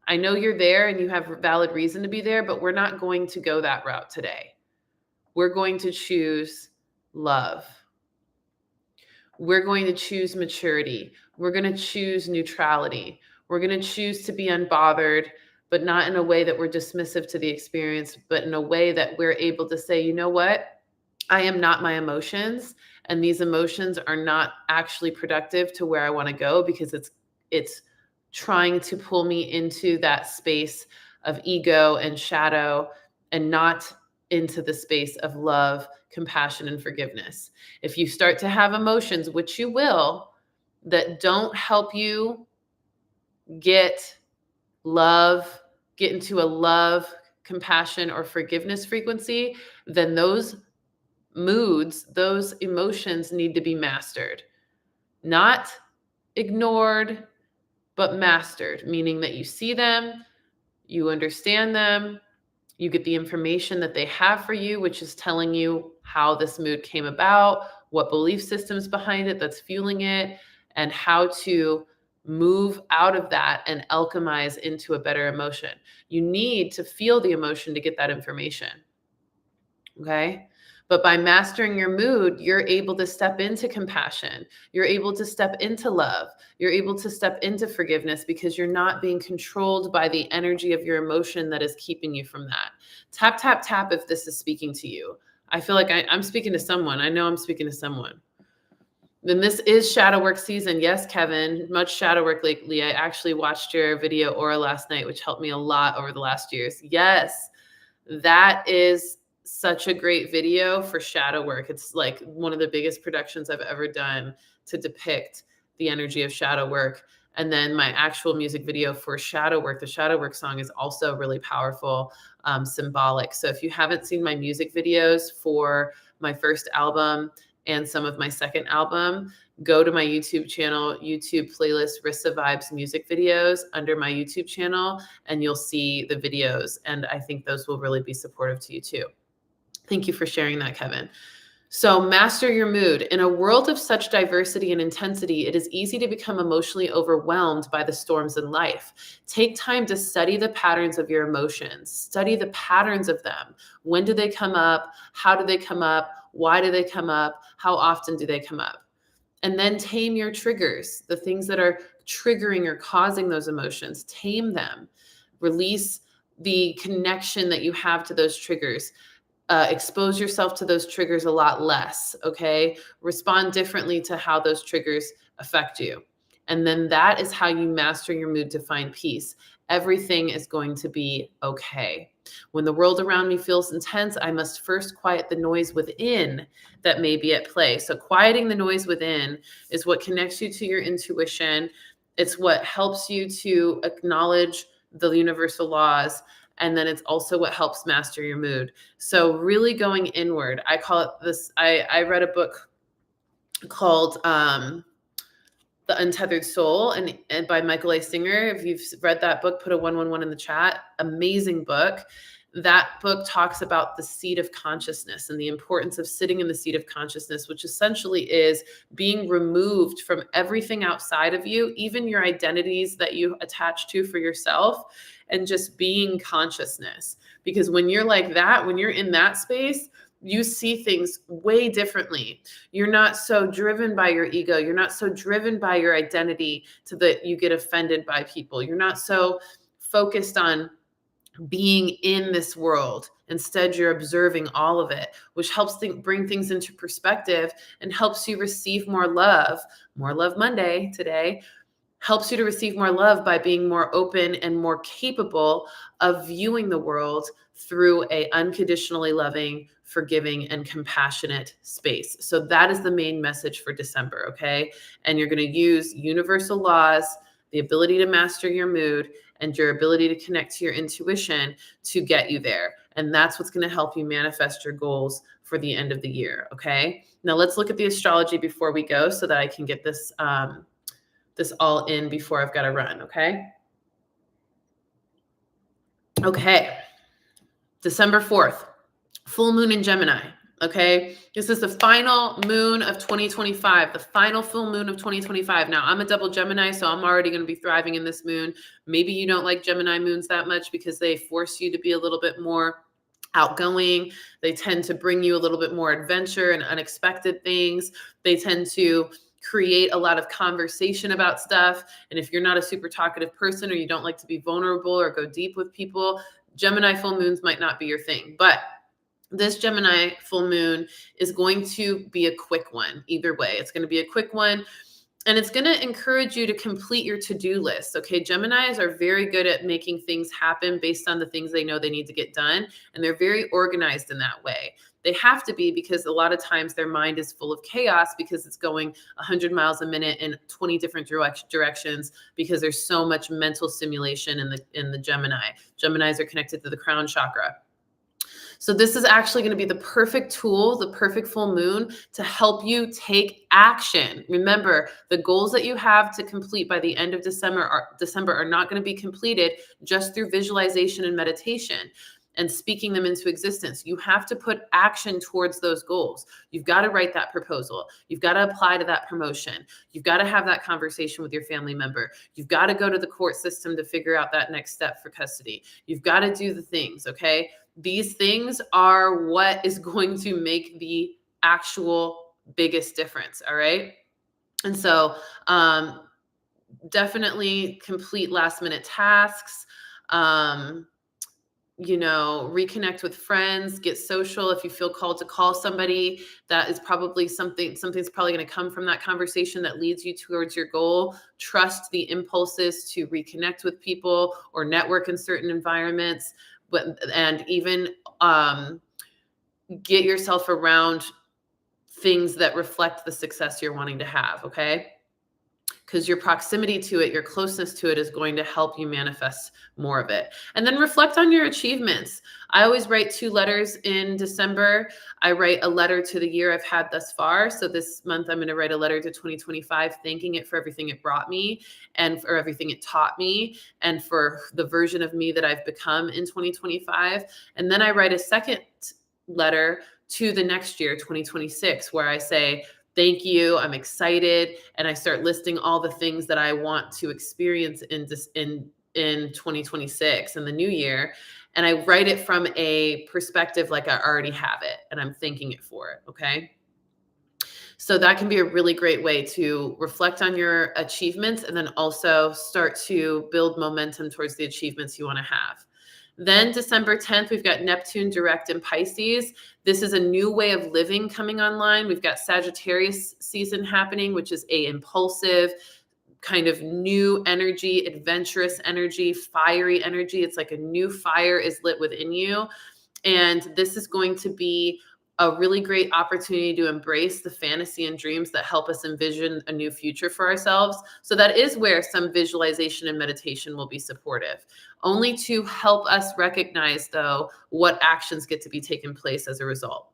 I know you're there and you have valid reason to be there, but we're not going to go that route today. We're going to choose love. We're going to choose maturity. We're going to choose neutrality. We're going to choose to be unbothered, but not in a way that we're dismissive to the experience, but in a way that we're able to say, you know what? I am not my emotions, and these emotions are not actually productive to where I want to go because it's trying to pull me into that space of ego and shadow and not into the space of love, compassion, and forgiveness. If you start to have emotions, which you will, that don't help you get love, get into a love, compassion, or forgiveness frequency, then those moods, those emotions need to be mastered, not ignored, but mastered, meaning that you see them, you understand them, you get the information that they have for you, which is telling you how this mood came about, what belief systems behind it that's fueling it, and how to move out of that and alchemize into a better emotion. You need to feel the emotion to get that information. Okay. But by mastering your mood, you're able to step into compassion. You're able to step into love. You're able to step into forgiveness because you're not being controlled by the energy of your emotion that is keeping you from that. Tap, tap, tap if this is speaking to you. I feel like I'm speaking to someone. I know I'm speaking to someone. Then this is shadow work season. Yes, Kevin, much shadow work lately. I actually watched your video Aura last night, which helped me a lot over the last years. Yes, that is such a great video for shadow work. It's like one of the biggest productions I've ever done to depict the energy of shadow work. And then my actual music video for shadow work, the shadow work song, is also really powerful, symbolic. So if you haven't seen my music videos for my first album and some of my second album, go to my YouTube channel, YouTube playlist, Rissa Vibes music videos under my YouTube channel, and you'll see the videos. And I think those will really be supportive to you too. Thank you for sharing that, Kevin. So master your mood. In a world of such diversity and intensity, it is easy to become emotionally overwhelmed by the storms in life. Take time to study the patterns of your emotions. Study the patterns of them. When do they come up? How do they come up? Why do they come up? How often do they come up? And then tame your triggers, the things that are triggering or causing those emotions. Tame them. Release the connection that you have to those triggers. Expose yourself to those triggers a lot less, okay? Respond differently to how those triggers affect you. And then that is how you master your mood to find peace. Everything is going to be okay. When the world around me feels intense, I must first quiet the noise within that may be at play. So quieting the noise within is what connects you to your intuition. It's what helps you to acknowledge the universal laws. And then it's also what helps master your mood. So really going inward. I call it this. I read a book called The Untethered Soul and by Michael A. Singer. If you've read that book, put a 111 in the chat. Amazing book. That book talks about the seat of consciousness and the importance of sitting in the seat of consciousness, which essentially is being removed from everything outside of you, even your identities that you attach to for yourself, and just being consciousness. Because when you're like that, when you're in that space, you see things way differently. You're not so driven by your ego. You're not so driven by your identity to that you get offended by people. You're not so focused on being in this world. Instead, you're observing all of it, which helps bring things into perspective and helps you receive more love. More Love Monday today helps you to receive more love by being more open and more capable of viewing the world through a unconditionally loving, forgiving, and compassionate space. So that is the main message for December, okay? And you're going to use universal laws, the ability to master your mood, and your ability to connect to your intuition to get you there. And that's what's going to help you manifest your goals for the end of the year, okay? Now let's look at the astrology before we go so that I can get this this all in before I've got to run, okay? Okay. December 4th, full moon in Gemini, okay? This is the final moon of 2025, the final full moon of 2025. Now, I'm a double Gemini, so I'm already going to be thriving in this moon. Maybe you don't like Gemini moons that much because they force you to be a little bit more outgoing. They tend to bring you a little bit more adventure and unexpected things. They tend to create a lot of conversation about stuff. And if you're not a super talkative person or you don't like to be vulnerable or go deep with people, Gemini full moons might not be your thing. But this Gemini full moon is going to be a quick one. Either way, it's going to be a quick one. And it's going to encourage you to complete your to-do list. Okay. Geminis are very good at making things happen based on the things they know they need to get done. And they're very organized in that way. They have to be, because a lot of times their mind is full of chaos because it's going 100 miles a minute in 20 different directions, because there's so much mental stimulation in the Gemini. Geminis are connected to the crown chakra. So this is actually going to be the perfect tool, the perfect full moon, to help you take action. Remember, the goals that you have to complete by the end of December are not going to be completed just through visualization and meditation and speaking them into existence. You have to put action towards those goals. You've got to write that proposal. You've got to apply to that promotion. You've got to have that conversation with your family member. You've got to go to the court system to figure out that next step for custody. You've got to do the things, okay? These things are what is going to make the actual biggest difference. All right. And so definitely complete last minute tasks. Reconnect with friends, get social. If you feel called to call somebody, that is probably something's probably going to come from that conversation that leads you towards your goal. Trust the impulses to reconnect with people or network in certain environments, and even get yourself around things that reflect the success you're wanting to have. Okay. Because your proximity to it, your closeness to it is going to help you manifest more of it. And then reflect on your achievements. I always write 2 letters in December. I write a letter to the year I've had thus far. So this month, I'm going to write a letter to 2025, thanking it for everything it brought me and for everything it taught me and for the version of me that I've become in 2025. And then I write a second letter to the next year, 2026, where I say, thank you, I'm excited. And I start listing all the things that I want to experience in 2026 in the new year. And I write it from a perspective like I already have it and I'm thanking it for it. Okay. So that can be a really great way to reflect on your achievements and then also start to build momentum towards the achievements you want to have. Then December 10th, we've got Neptune direct in Pisces. This is a new way of living coming online. We've got Sagittarius season happening, which is a impulsive kind of new energy, adventurous energy, fiery energy. It's like a new fire is lit within you. And this is going to be a really great opportunity to embrace the fantasy and dreams that help us envision a new future for ourselves. So that is where some visualization and meditation will be supportive, only to help us recognize, though, what actions get to be taken place as a result.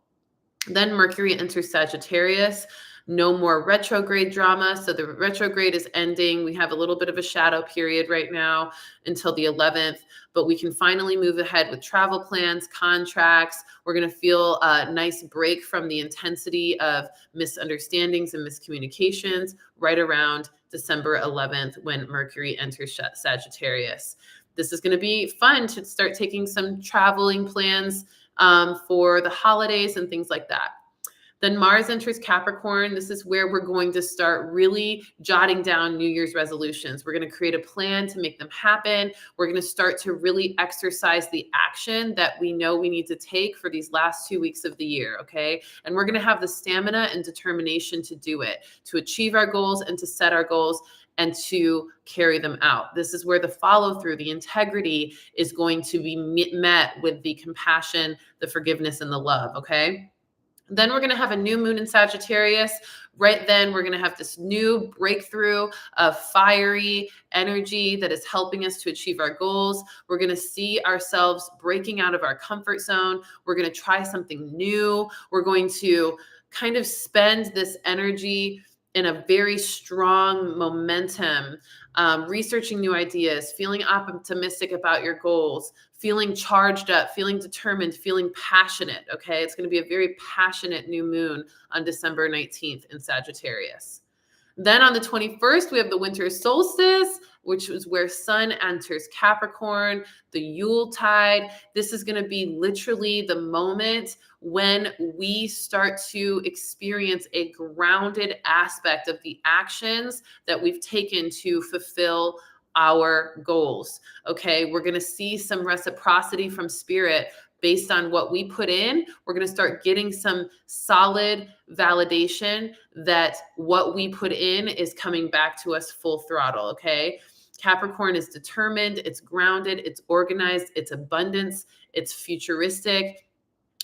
Then Mercury enters Sagittarius. No more retrograde drama. So the retrograde is ending. We have a little bit of a shadow period right now until the 11th, but we can finally move ahead with travel plans, contracts. We're going to feel a nice break from the intensity of misunderstandings and miscommunications right around December 11th when Mercury enters Sagittarius. This is going to be fun to start taking some traveling plans for the holidays and things like that. Then Mars enters Capricorn. This is where we're going to start really jotting down New Year's resolutions. We're going to create a plan to make them happen. We're going to start to really exercise the action that we know we need to take for these last 2 weeks of the year, okay? And we're going to have the stamina and determination to do it, to achieve our goals and to set our goals and to carry them out. This is where the follow through, the integrity is going to be met with the compassion, the forgiveness, and the love, okay? Then we're going to have a new moon in Sagittarius. Right then, we're going to have this new breakthrough of fiery energy that is helping us to achieve our goals. We're going to see ourselves breaking out of our comfort zone. We're going to try something new. We're going to kind of spend this energy in a very strong momentum, researching new ideas, feeling optimistic about your goals, feeling charged up, feeling determined, feeling passionate, okay? It's going to be a very passionate new moon on December 19th in Sagittarius. Then on the 21st, we have the winter solstice, which is where Sun enters Capricorn, the Yuletide. This is going to be literally the moment when we start to experience a grounded aspect of the actions that we've taken to fulfill our goals. Okay, we're going to see some reciprocity from spirit based on what we put in, we're going to start getting some solid validation that what we put in is coming back to us full throttle. Okay. Capricorn is determined, it's grounded, it's organized, it's abundance, it's futuristic,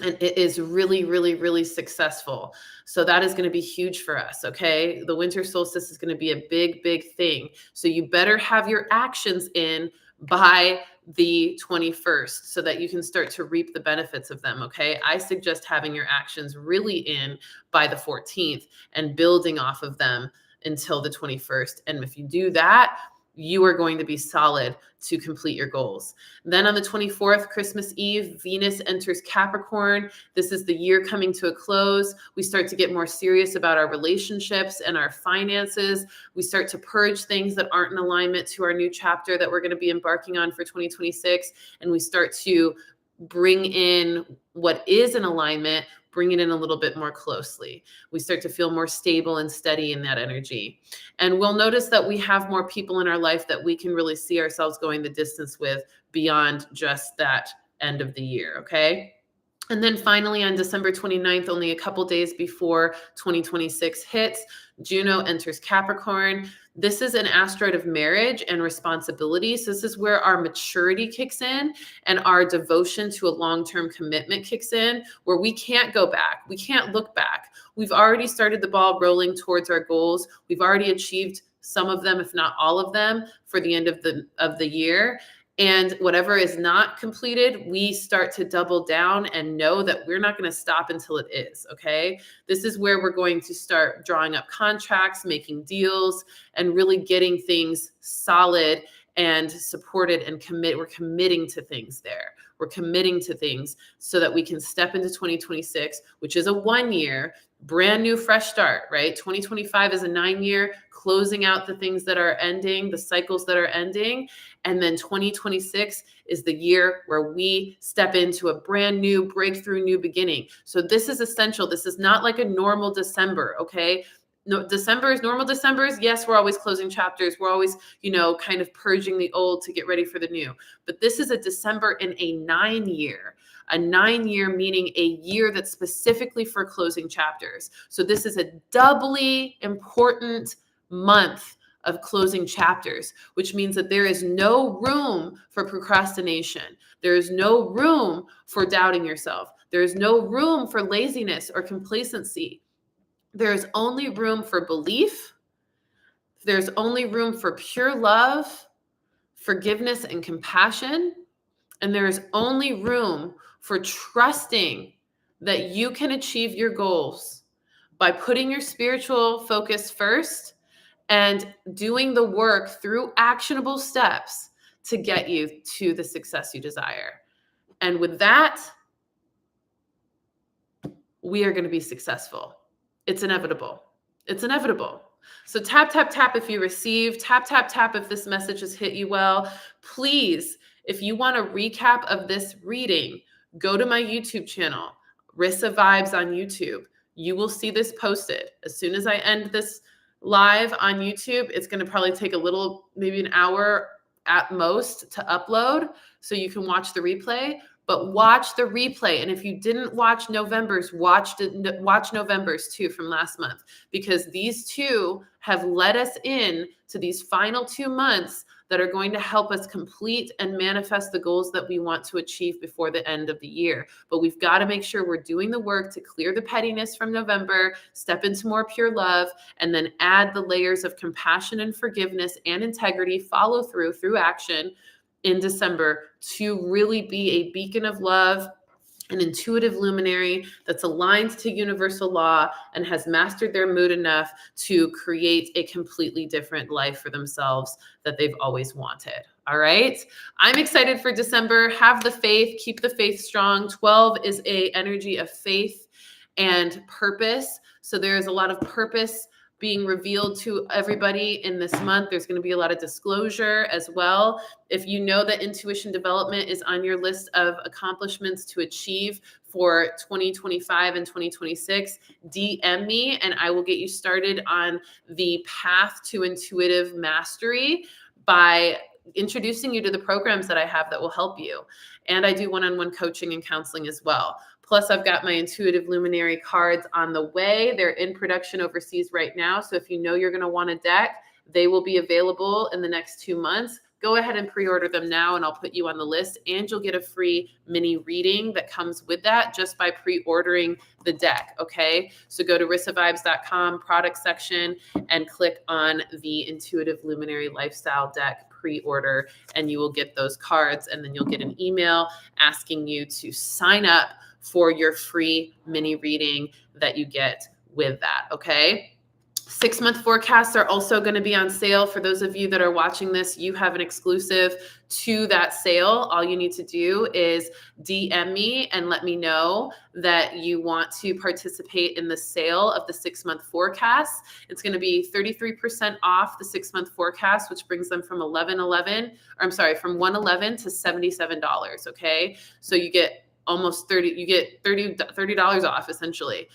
and it is really, really, really successful. So that is going to be huge for us. Okay. The winter solstice is going to be a big, big thing. So you better have your actions in by the 21st so that you can start to reap the benefits of them. Okay. I suggest having your actions really in by the 14th and building off of them until the 21st. And if you do that, you are going to be solid to complete your goals. Then on the 24th, Christmas Eve, Venus enters Capricorn. This is the year coming to a close. We start to get more serious about our relationships and our finances. We start to purge things that aren't in alignment to our new chapter that we're going to be embarking on for 2026. And we start to bring in what is in alignment, bring it in a little bit more closely. We start to feel more stable and steady in that energy. And we'll notice that we have more people in our life that we can really see ourselves going the distance with beyond just that end of the year. Okay. And then finally, on December 29th, only a couple days before 2026 hits, Juno enters Capricorn. This is an asteroid of marriage and responsibility. So this is where our maturity kicks in and our devotion to a long-term commitment kicks in, where we can't go back. We can't look back. We've already started the ball rolling towards our goals. We've already achieved some of them, if not all of them, for the end of the year. And whatever is not completed, we start to double down and know that we're not going to stop until it is. Okay. This is where we're going to start drawing up contracts, making deals, and really getting things solid and supported and we're committing to things there. We're committing to things so that we can step into 2026, which is a 1 year, brand new, fresh start, right? 2025 is a 9-year, closing out the things that are ending, the cycles that are ending. And then 2026 is the year where we step into a brand new breakthrough, new beginning. So this is essential. This is not like a normal December. Okay. No, December is normal Decembers. Yes, we're always closing chapters. We're always, kind of purging the old to get ready for the new. But this is a December in a 9-year. A 9-year meaning a year that's specifically for closing chapters. So this is a doubly important month of closing chapters, which means that there is no room for procrastination. There is no room for doubting yourself. There is no room for laziness or complacency. There is only room for belief. There's only room for pure love, forgiveness, and compassion. And there is only room for trusting that you can achieve your goals by putting your spiritual focus first and doing the work through actionable steps to get you to the success you desire. And with that, we are going to be successful. It's inevitable. It's inevitable. So tap, tap, tap if you receive. Tap, tap, tap if this message has hit you well. Please, if you want a recap of this reading, go to my YouTube channel, Rissa Vibes on YouTube. You will see this posted. As soon as I end this live on YouTube, it's going to probably take maybe an hour at most to upload so you can watch the replay. But watch the replay. And if you didn't watch November's, watch November's too from last month, because these two have led us in to these final 2 months that are going to help us complete and manifest the goals that we want to achieve before the end of the year. But we've got to make sure we're doing the work to clear the pettiness from November, step into more pure love, and then add the layers of compassion and forgiveness and integrity, follow through action in December to really be a beacon of love, an intuitive luminary that's aligned to universal law and has mastered their mood enough to create a completely different life for themselves that they've always wanted. All right. I'm excited for December. Have the faith, keep the faith strong. 12 is an energy of faith and purpose. So there is a lot of purpose being revealed to everybody in this month. There's going to be a lot of disclosure as well. If you know that intuition development is on your list of accomplishments to achieve for 2025 and 2026, DM me and I will get you started on the path to intuitive mastery by introducing you to the programs that I have that will help you. And I do one-on-one coaching and counseling as well. Plus, I've got my intuitive luminary cards on the way. They're in production overseas right now. So if you know you're going to want a deck, they will be available in the next 2 months. Go ahead and pre-order them now, and I'll put you on the list, and you'll get a free mini reading that comes with that just by pre-ordering the deck, okay? So go to rissavibes.com product section and click on the Intuitive Luminary Lifestyle deck pre-order, and you will get those cards, and then you'll get an email asking you to sign up for your free mini reading that you get with that, okay? 6-month forecasts are also going to be on sale. For those of you that are watching this, you have an exclusive to that sale. All you need to do is DM me and let me know that you want to participate in the sale of the 6-month forecast. It's going to be 33% off the 6-month forecast, which brings them from from $111 to $77. Okay. So you get almost $30 off essentially.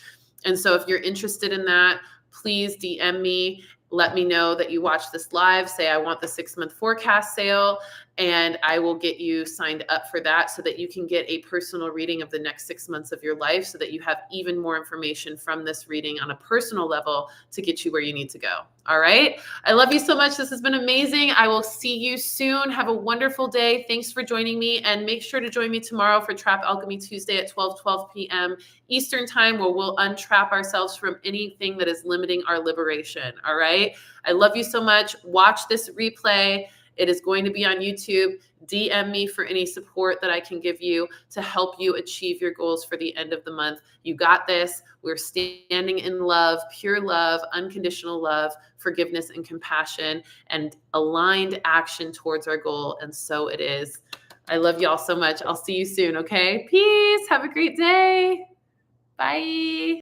And so if you're interested in that, please DM me. Let me know that you watched this live. Say, I want the 6-month forecast sale, and I will get you signed up for that so that you can get a personal reading of the next 6 months of your life, so that you have even more information from this reading on a personal level to get you where you need to go. All right. I love you so much. This has been amazing. I will see you soon. Have a wonderful day. Thanks for joining me. And make sure to join me tomorrow for Trap Alchemy Tuesday at 12 p.m. Eastern time, where we'll untrap ourselves from anything that is limiting our liberation. All right. I love you so much. Watch this replay. It is going to be on YouTube. DM me for any support that I can give you to help you achieve your goals for the end of the month. You got this. We're standing in love, pure love, unconditional love, forgiveness and compassion, and aligned action towards our goal. And so it is. I love y'all so much. I'll see you soon. Okay. Peace. Have a great day. Bye.